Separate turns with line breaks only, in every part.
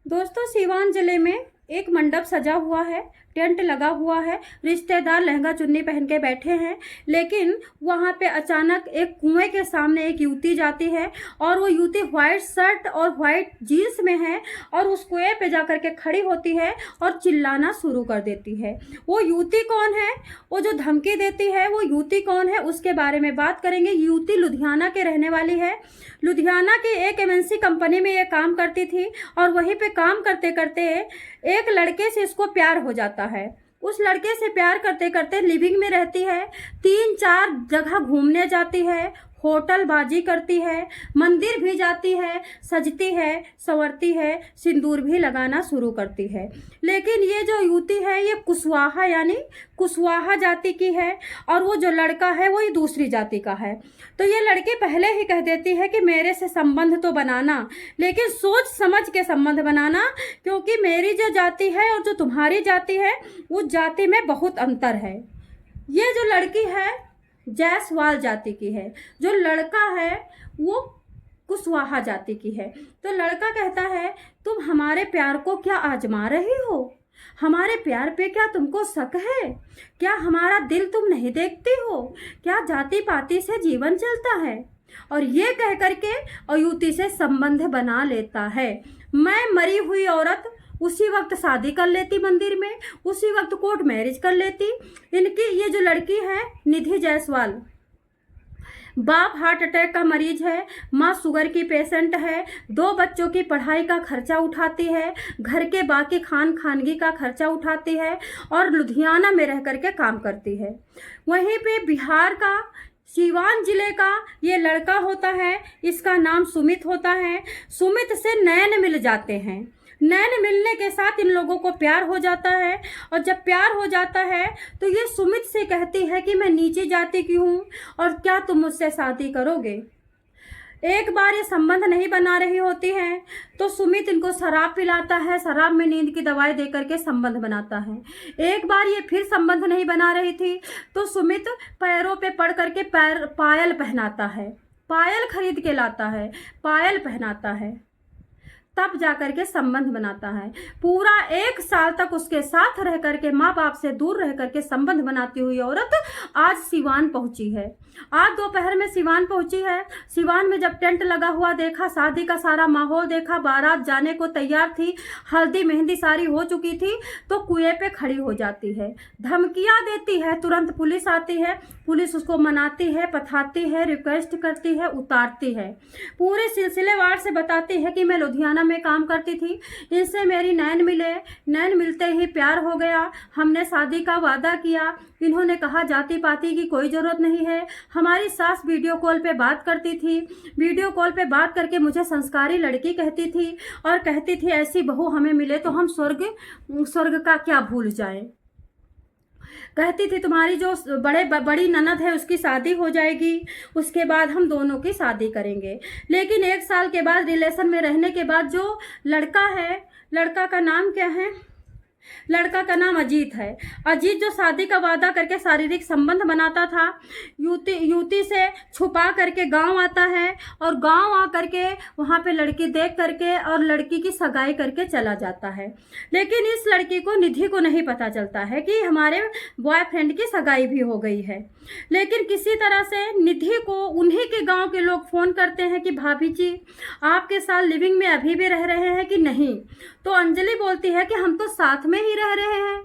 दोस्तों, सीवान जिले में एक मंडप सजा हुआ है, टेंट लगा हुआ है, रिश्तेदार लहंगा चुन्नी पहन के बैठे हैं। लेकिन वहाँ पे अचानक एक कुएं के सामने एक युवती जाती है और वो युवती व्हाइट शर्ट और व्हाइट जीन्स में है और उस कुएं पे जाकर के खड़ी होती है और चिल्लाना शुरू कर देती है। वो युवती कौन है, वो जो धमकी देती है वो युवती कौन है, उसके बारे में बात करेंगे। युवती लुधियाना के रहने वाली है। लुधियाना की एक एमएनसी कंपनी में ये काम करती थी और वहीं पे काम करते करते एक लड़के से इसको प्यार हो जाता है। उस लड़के से प्यार करते करते लिविंग में रहती है, 3-4 जगह घूमने जाती है, होटल बाजी करती है, मंदिर भी जाती है, सजती है, संवरती है, सिंदूर भी लगाना शुरू करती है। लेकिन ये जो युवती है ये कुशवाहा यानी कुशवाहा जाति की है और वो जो लड़का है वो ये दूसरी जाति का है। तो ये लड़की पहले ही कह देती है कि मेरे से संबंध तो बनाना, लेकिन सोच समझ के संबंध बनाना, क्योंकि मेरी जो जाति है और जो तुम्हारी जाति है उस जाति में बहुत अंतर है। ये जो लड़की है जायसवाल जाति की है, जो लड़का है वो कुशवाहा जाति की है। तो लड़का कहता है, तुम हमारे प्यार को क्या आजमा रही हो? हमारे प्यार पे क्या तुमको शक है? क्या हमारा दिल तुम नहीं देखती हो? क्या जाति पाति से जीवन चलता है? और ये कह करके युवती से संबंध बना लेता है। मैं मरी हुई औरत उसी वक्त शादी कर लेती, मंदिर में उसी वक्त कोर्ट मैरिज कर लेती। इनकी ये जो लड़की है निधि जायसवाल, बाप हार्ट अटैक का मरीज है, माँ शुगर की पेशेंट है, 2 बच्चों की पढ़ाई का खर्चा उठाती है, घर के बाकी खानगी का खर्चा उठाती है और लुधियाना में रह करके काम करती है। वहीं पे बिहार का सीवान जिले का ये लड़का होता है, इसका नाम सुमित होता है। सुमित से नैन मिल जाते हैं। नैन मिलने के साथ इन लोगों को प्यार हो जाता है और जब प्यार हो जाता है तो ये सुमित से कहती है कि मैं नीचे जाति की हूँ और क्या तुम मुझसे शादी करोगे। एक बार ये संबंध नहीं बना रही होती है तो सुमित इनको शराब पिलाता है, शराब में नींद की दवाई दे करके संबंध बनाता है। एक बार ये फिर संबंध नहीं बना रही थी तो सुमित पैरों पे पड़ करके पायल पहनाता है, पायल खरीद के लाता है, पायल पहनाता है, तब जाकर के संबंध बनाता है। पूरा 1 साल तक उसके साथ रह करके, माँ बाप से दूर रह करके संबंध बनाती हुई औरत आज सिवान पहुंची है। आज दोपहर में सिवान पहुंची है। सिवान में जब टेंट लगा हुआ देखा, शादी का सारा माहौल देखा, बारात जाने को तैयार थी, हल्दी मेहंदी सारी हो चुकी थी, तो कुएं पे खड़ी हो जाती है, धमकियां देती है। तुरंत पुलिस आती है, पुलिस उसको मनाती है, पथाती है, रिक्वेस्ट करती है, उतारती है। पूरे सिलसिलेवार से बताती है कि मैं लुधियाना में काम करती थी, इनसे मेरी नैन मिले, नैन मिलते ही प्यार हो गया, हमने शादी का वादा किया, इन्होंने कहा जाति पाति की कोई ज़रूरत नहीं है। हमारी सास वीडियो कॉल पे बात करती थी, वीडियो कॉल पे बात करके मुझे संस्कारी लड़की कहती थी और कहती थी ऐसी बहू हमें मिले तो हम स्वर्ग का क्या भूल जाएं। कहती थी तुम्हारी जो बड़ी ननद है उसकी शादी हो जाएगी, उसके बाद हम दोनों की शादी करेंगे। लेकिन 1 साल के बाद रिलेशन में रहने के बाद जो लड़का है, लड़का का नाम क्या है, लड़का का नाम अजीत है। अजीत जो शादी का वादा करके शारीरिक संबंध बनाता था, युवती से छुपा करके गांव आता है और गांव आ करके वहां पे लड़की देख करके और लड़की की सगाई करके चला जाता है। लेकिन इस लड़की को, निधि को नहीं पता चलता है कि हमारे बॉयफ्रेंड की सगाई भी हो गई है। लेकिन किसी तरह से निधि को उन्हीं के गांव के लोग फ़ोन करते हैं कि भाभी जी आपके साथ लिविंग में अभी भी रह रहे हैं कि नहीं। तो अंजलि बोलती है कि हम तो साथ में ही रह रहे हैं।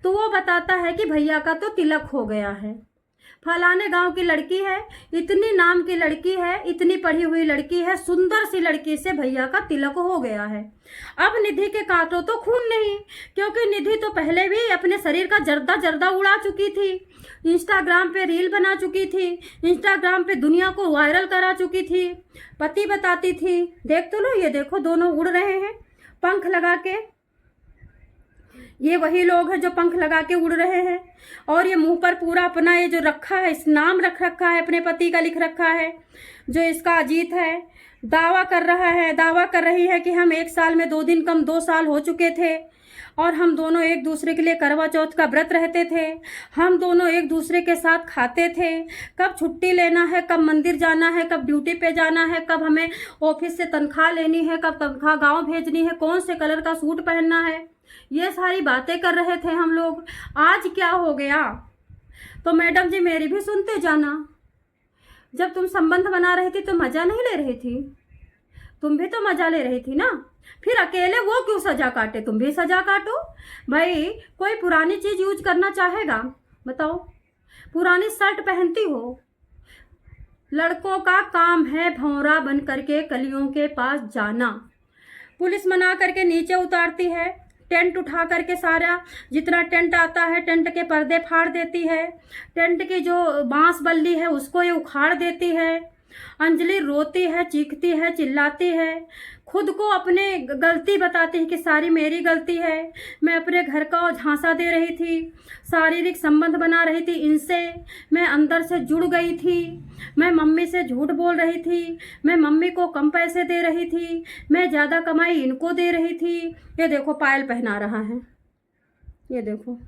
तो वो बताता है कि भैया का तो तिलक हो गया है, फलाने गांव की लड़की है, इतनी नाम की लड़की है, इतनी पढ़ी हुई लड़की है, सुंदर सी लड़की से भैया का तिलक हो गया है। अब निधि के कांटों तो खून नहीं, क्योंकि निधि तो पहले भी अपने शरीर का जर्दा जर्दा उड़ा चुकी थी, इंस्टाग्राम पे रील बना चुकी थी, इंस्टाग्राम पे दुनिया को वायरल करा चुकी थी। पति बताती थी, देख तो लो, ये देखो दोनों उड़ रहे हैं पंख लगा के। ये वही लोग हैं जो पंख लगा के उड़ रहे हैं और ये मुंह पर पूरा अपना ये जो रखा है, इस नाम रख रखा है, अपने पति का लिख रखा है, जो इसका अजीत है। दावा कर रहा है, दावा कर रही है कि हम 1 साल में 2 दिन कम 2 साल हो चुके थे और हम दोनों एक दूसरे के लिए करवा चौथ का व्रत रहते थे। हम दोनों एक दूसरे के साथ खाते थे, कब छुट्टी लेना है, कब मंदिर जाना है, कब ड्यूटी पे जाना है, कब हमें ऑफिस से तनख्वाह लेनी है, कब तनख्वाह गांव भेजनी है, कौन से कलर का सूट पहनना है, ये सारी बातें कर रहे थे हम लोग। आज क्या हो गया? तो मैडम जी मेरी भी सुनते जाना। जब तुम संबंध बना रही थी तो मज़ा नहीं ले रही थी? तुम भी तो मज़ा ले रही थी ना। फिर अकेले वो क्यों सजा काटे? तुम भी सजा काटो भाई। कोई पुरानी चीज़ यूज करना चाहेगा? बताओ। पुरानी शर्ट पहनती हो। लड़कों का काम है भौरा बन करके कलियों के पास जाना। पुलिस मना करके नीचे उतारती है, टेंट उठा करके सारा जितना टेंट आता है टेंट के पर्दे फाड़ देती है, टेंट की जो बांस बल्ली है उसको ये उखाड़ देती है। अंजलि रोती है, चीखती है, चिल्लाती है, खुद को अपने गलती बताती है कि सारी मेरी गलती है। मैं अपने घर का झांसा दे रही थी, शारीरिक संबंध बना रही थी इनसे, मैं अंदर से जुड़ गई थी, मैं मम्मी से झूठ बोल रही थी, मैं मम्मी को कम पैसे दे रही थी, मैं ज़्यादा कमाई इनको दे रही थी। ये देखो पायल पहना रहा है, ये देखो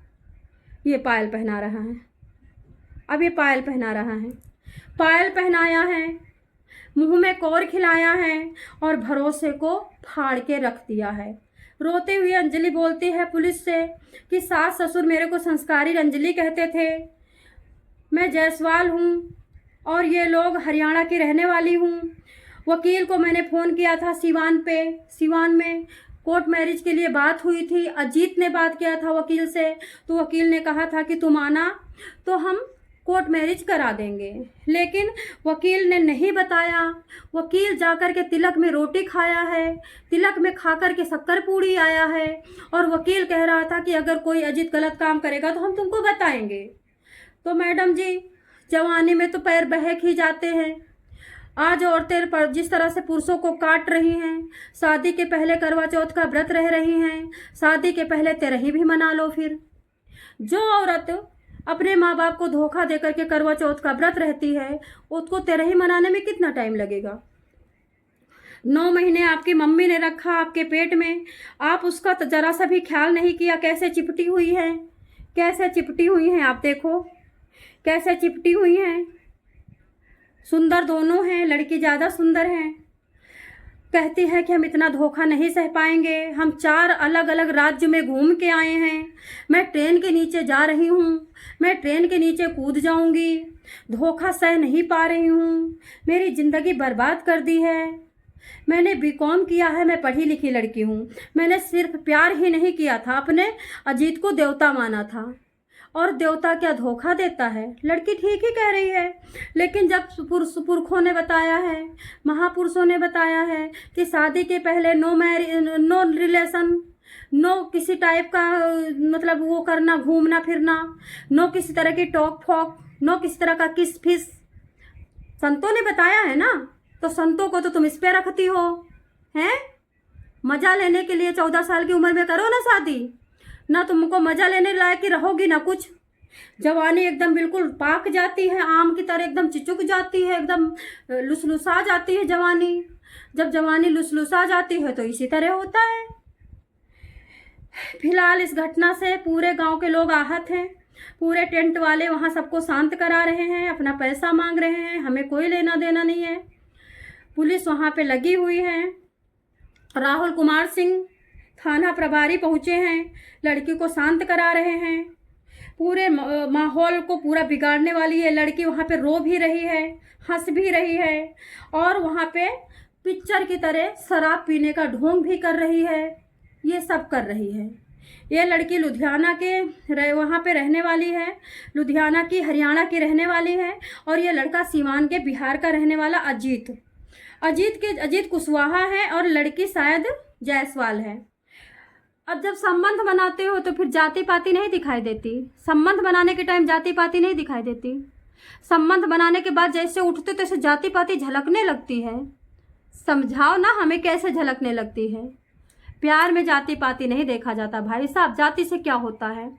ये पायल पहना रहा है, अब ये पायल पहना रहा है, पायल पहनाया है, मुंह में कौर खिलाया है और भरोसे को फाड़ के रख दिया है। रोते हुए अंजलि बोलती है पुलिस से कि सास ससुर मेरे को संस्कारी अंजलि कहते थे, मैं जायसवाल हूँ और ये लोग हरियाणा की रहने वाली हूँ। वकील को मैंने फ़ोन किया था सिवान में कोर्ट मैरिज के लिए बात हुई थी। अजीत ने बात किया था वकील से, तो वकील ने कहा था कि तुम आना तो हम कोर्ट मैरिज करा देंगे, लेकिन वकील ने नहीं बताया। वकील जाकर के तिलक में रोटी खाया है, तिलक में खाकर के शक्कर पूड़ी आया है और वकील कह रहा था कि अगर कोई अजीत गलत काम करेगा तो हम तुमको बताएंगे। तो मैडम जी जवानी में तो पैर बहक ही जाते हैं। आज औरतें पर जिस तरह से पुरुषों को काट रही हैं, शादी के पहले करवा चौथ का व्रत रह रही हैं, शादी के पहले तेरही भी मना लो। फिर जो औरत अपने माँ बाप को धोखा देकर के करवा चौथ का व्रत रहती है उसको तेरही मनाने में कितना टाइम लगेगा? 9 महीने आपकी मम्मी ने रखा आपके पेट में, आप उसका तो जरा सा भी ख्याल नहीं किया। कैसे चिपटी हुई है, कैसे चिपटी हुई हैं, आप देखो कैसे चिपटी हुई हैं। सुंदर दोनों हैं, लड़की ज़्यादा सुंदर है। कहती है कि हम इतना धोखा नहीं सह पाएंगे, हम 4 अलग अलग राज्य में घूम के आए हैं, मैं ट्रेन के नीचे जा रही हूँ, मैं ट्रेन के नीचे कूद जाऊंगी, धोखा सह नहीं पा रही हूँ, मेरी ज़िंदगी बर्बाद कर दी है। मैंने बीकॉम किया है, मैं पढ़ी लिखी लड़की हूँ, मैंने सिर्फ प्यार ही नहीं किया था, अपने अजीत को देवता माना था और देवता क्या धोखा देता है? लड़की ठीक ही कह रही है, लेकिन जब पुरखों ने बताया है, महापुरुषों ने बताया है कि शादी के पहले नो रिलेशन, नो किसी टाइप का मतलब वो करना, घूमना फिरना, नो किसी तरह की टॉक फॉक, नो किसी तरह का किस फिस, संतों ने बताया है ना। तो संतों को तो तुम इस पे रखती हो हैं? मज़ा लेने के लिए 14 साल की उम्र में करो ना शादी, ना तुमको मज़ा लेने लायक ही रहोगी ना कुछ। जवानी एकदम बिल्कुल पाक जाती है, आम की तरह एकदम चिचुक जाती है, एकदम लुसलुसा जाती है जवानी। जब जवानी लुसलुसा जाती है तो इसी तरह होता है। फिलहाल इस घटना से पूरे गांव के लोग आहत हैं, पूरे टेंट वाले वहां सबको शांत करा रहे हैं, अपना पैसा मांग रहे हैं, हमें कोई लेना देना नहीं है। पुलिस वहां पे लगी हुई है। राहुल कुमार सिंह थाना प्रभारी पहुंचे हैं, लड़की को शांत करा रहे हैं। पूरे माहौल को पूरा बिगाड़ने वाली ये लड़की वहाँ पे रो भी रही है, हंस भी रही है और वहाँ पे पिक्चर की तरह शराब पीने का ढोंग भी कर रही है। ये सब कर रही है। ये लड़की लुधियाना के वहाँ पे रहने वाली है, लुधियाना की हरियाणा की रहने वाली है और ये लड़का सीवान के बिहार का रहने वाला अजीत कुशवाहा है और लड़की शायद जायसवाल है। अब जब संबंध बनाते हो तो फिर जाति पाति नहीं दिखाई देती। संबंध बनाने के टाइम जाति पाति नहीं दिखाई देती। संबंध बनाने के बाद जैसे उठते तैसे जाति पाति झलकने लगती है। समझाओ ना हमें कैसे झलकने लगती है। प्यार में जाति पाति नहीं देखा जाता भाई साहब। जाति से क्या होता है,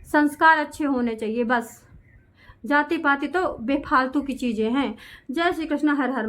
संस्कार अच्छे होने चाहिए बस। जाति पाति तो बेफालतू की चीज़ें हैं। जय श्री कृष्ण, हर हर